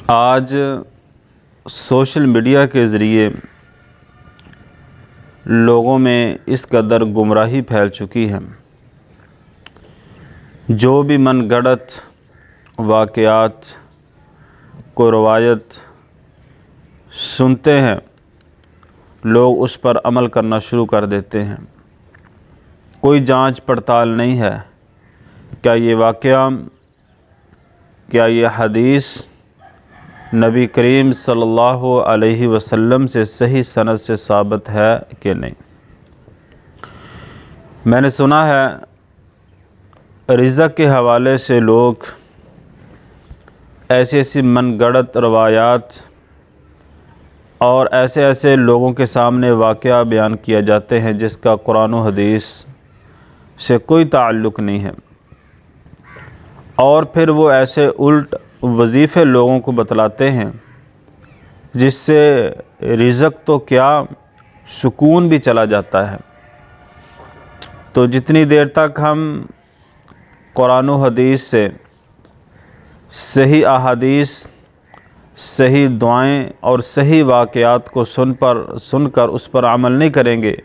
آج social media کے ذریعے لوگوں میں اس قدر گمراہی پھیل چکی ہے، جو بھی من گھڑت واقعات کو روایت سنتے ہیں لوگ اس پر عمل کرنا شروع کر دیتے ہیں۔ کوئی جانچ پڑتال نہیں ہے، کیا یہ واقعہ، کیا یہ حدیث نبی کریم صلی اللہ علیہ وسلم سے صحیح سند سے ثابت ہے کہ نہیں۔ میں نے سنا ہے رزق کے حوالے سے لوگ ایسی من گھڑت روایات اور ایسے لوگوں کے سامنے واقعہ بیان کیا جاتے ہیں جس کا قرآن و حدیث سے کوئی تعلق نہیں ہے، اور پھر وہ ایسے الٹ وظیفے لوگوں کو بتلاتے ہیں جس سے رزق تو کیا سکون بھی چلا جاتا ہے۔ تو جتنی دیر تک ہم قرآن و حدیث سے صحیح احادیث، صحیح دعائیں اور صحیح واقعات کو سن کر اس پر عمل نہیں کریں گے،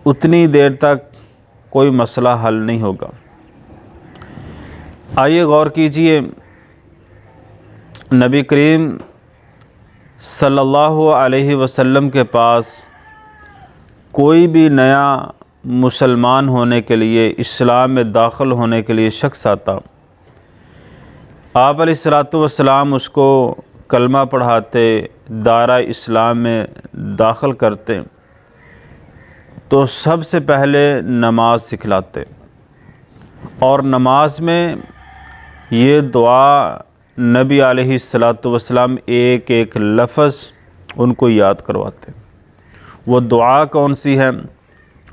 اتنی دیر تک کوئی مسئلہ حل نہیں ہوگا۔ آئیے غور کیجئے، نبی کریم صلی اللہ علیہ وسلم کے پاس کوئی بھی نیا مسلمان ہونے کے لیے، اسلام میں داخل ہونے کے لیے شخص آتا، آپ علیہ السلام اس کو کلمہ پڑھاتے، دائرہ اسلام میں داخل کرتے تو سب سے پہلے نماز سکھلاتے، اور نماز میں یہ دعا نبی علیہ السلام ایک ایک لفظ ان کو یاد کرواتے۔ وہ دعا کون سی ہے؟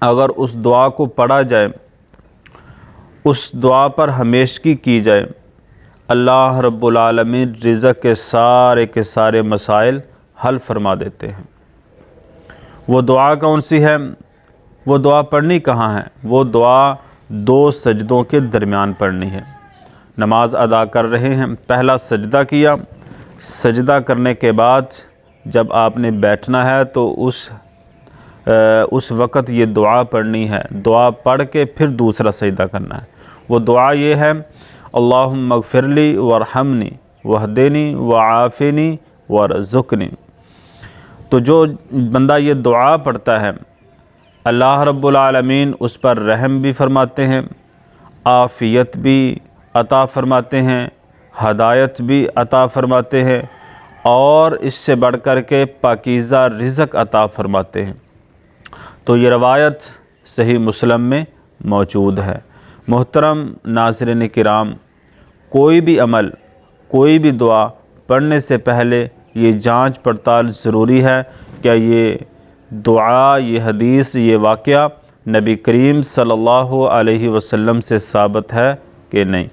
اگر اس دعا کو پڑھا جائے، اس دعا پر ہمیشگی کی جائے، اللہ رب العالمین رزق کے سارے مسائل حل فرما دیتے ہیں۔ وہ دعا کون سی ہے؟ وہ دعا پڑھنی کہاں ہے؟ وہ دعا 2 سجدوں کے درمیان پڑھنی ہے۔ نماز ادا کر رہے ہیں، پہلا سجدہ کیا، سجدہ کرنے کے بعد جب آپ نے بیٹھنا ہے تو اس وقت یہ دعا پڑھنی ہے۔ دعا پڑھ کے پھر دوسرا سجدہ کرنا ہے۔ وہ دعا یہ ہے، اللہم اغفر لی وارحمنی واہدنی وعافنی وارزقنی۔ تو جو بندہ یہ دعا پڑھتا ہے، اللہ رب العالمین اس پر رحم بھی فرماتے ہیں، عافیت بھی عطا فرماتے ہیں، ہدایت بھی عطا فرماتے ہیں، اور اس سے بڑھ کر کے پاکیزہ رزق عطا فرماتے ہیں۔ تو یہ روایت صحیح مسلم میں موجود ہے۔ محترم ناظرین کرام، کوئی بھی عمل، کوئی بھی دعا پڑھنے سے پہلے یہ جانچ پڑتال ضروری ہے، کیا یہ دعا، یہ حدیث، یہ واقعہ نبی کریم صلی اللہ علیہ وسلم سے ثابت ہے کہ نہیں۔